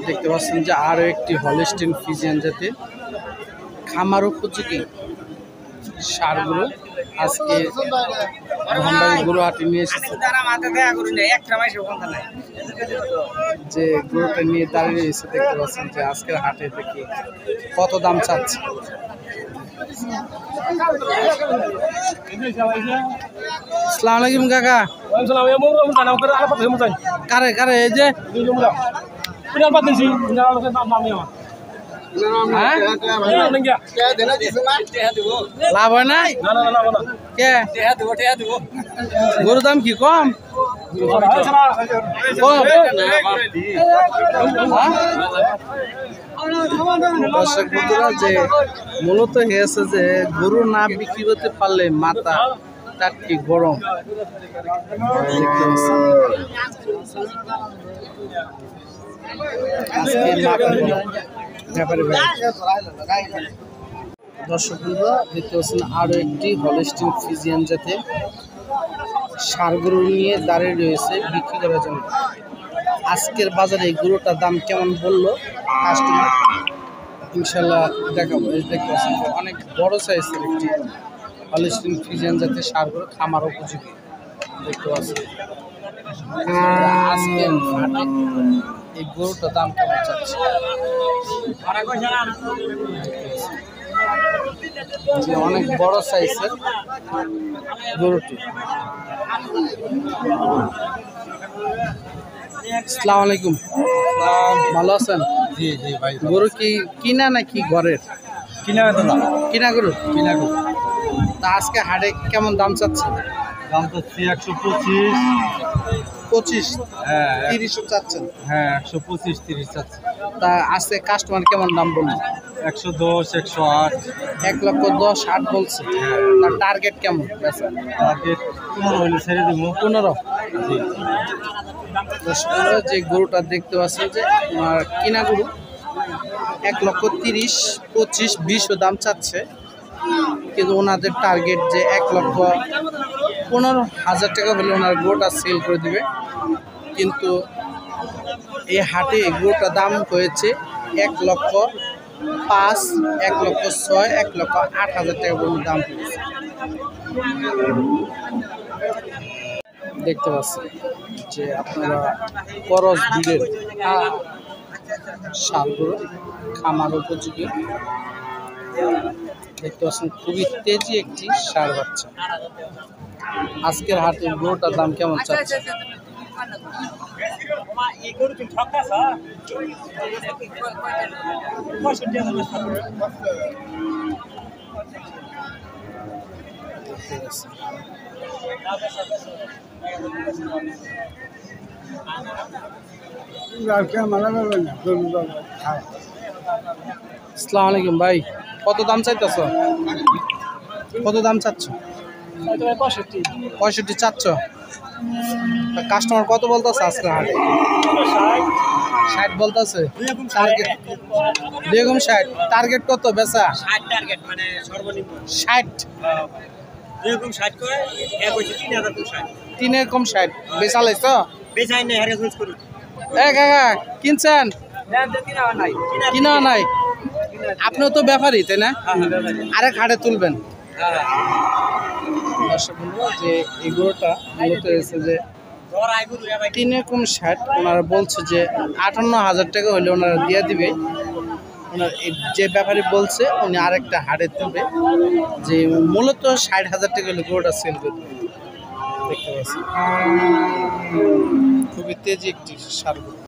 দেখতে পাচ্ছেন যে আরো একটি হলস্টিন ফ্রিজিয়ান জাতের খামার উপযোগী ষাঁড়গুলো আজকে ভান্ডারী গরু হাটে নিয়ে এসেছে। যে গরুটা নিয়ে দাঁড়িয়ে রয়েছে দেখতে পাচ্ছেন যে আজকের হাটে দেখি কত দাম চাচ্ছে। আসসালামু আলাইকুম কাকা। কারে কারে এই যে লাভ হয় না কে গরুর দাম কি কম? দর্শক বন্ধুরা যে মূলত হয়েছে যে গরু না বিক্রি করতে পারলে মাথা টাটকি গরম দর্শক বন্ধুরা দেখতে পাচ্ছেন আরো একটি হলস্টিন ফ্রিজিয়ান জাতের ষাঁড় গরু নিয়ে দাঁড়িয়ে রয়েছে বিক্রি করার জন্য। আজকের বাজারে এই গরুটার দাম কেমন বললো কাস্টমার ইনশাল্লাহ দেখাবো। দেখতে পাচ্ছেন অনেক বড় সাইজের একটি হলস্টিন ফ্রিজিয়ান জাতের ষাঁড় গরু খামার উপযোগী দেখতে পাচ্ছেন। আজকের হাটে এই গরুটার দাম কেমন চাচ্ছে? যে অনেক বড় সাইজের গরুটি। আসসালামু আলাইকুম, ভালো আছেন? জি জি ভাই। গরু কি কিনা নাকি ঘরের? কিনা কিনা গরু। কিনা গরু। তা আজকে হাটে কেমন দাম চাচ্ছে? দাম তো 125। 25 হ্যাঁ 30 চাচ্ছেন? হ্যাঁ 125-30 চাচ্ছে। তা আজকে কাস্টমার কেমন দাম বলল? 110 108। 1,10,8 বলছে। তার টার্গেট কেমন? টার্গেট 15 হলে ছেড়ে দিব। 15। জি। যে গরুটা দেখতে পাচ্ছেন যে কিনা গরু 1,30,000, 25, 20 দাম চাচ্ছে, কিন্তু ওনাদের টার্গেট যে 1,15,000 টাকা হলে ওনার গরুটা সেল করে দিবে। কিন্তু এই হাটে গরুটার দাম হয়েছে 1,05,000, 1,06,000, 1,08,000 টাকা পর্যন্ত দাম হয়েছে। দেখতে পাচ্ছেন যে আপনারা করস বিলের ষাঁড়গুলো খামার উপযোগী দেখতে পাচ্ছেন। খুবই তেজি একটি ষাঁড় বাচ্চা। আজকের হাটে গরুটার দাম কেমন চাচ্ছে? আসসালামু আলাইকুম ভাই, কত দাম চাইতেছ? কত দাম চাচ্ছ? 65 চাচ্ছ? কাস্টমার কত বলতেছে আজকে হাটে? 60 বলতেছে। টার্গেট 60। টার্গেট কত বেচা? 60। 3 কম 60 বেচা লাইছ? কাকা কিনছেন? কিনা নাই? আপনিও তো ব্যাপারই তাই না? আরেক হাটে তুলবেন। যে এগুলোটা মূলত এসে যে 3 কম 60 ওনারা বলছে যে 58,000 টাকা হলে ওনারা দিয়ে দিবে। ওনার যে ব্যাপারী বলছে উনি আরেকটা হাটে তুলবে, যে মূলত 60,000 টাকা হলে গরুটা সেল করবে। দেখতে পাচ্ছি খুবই তেজি একটি ষাঁড় গরু।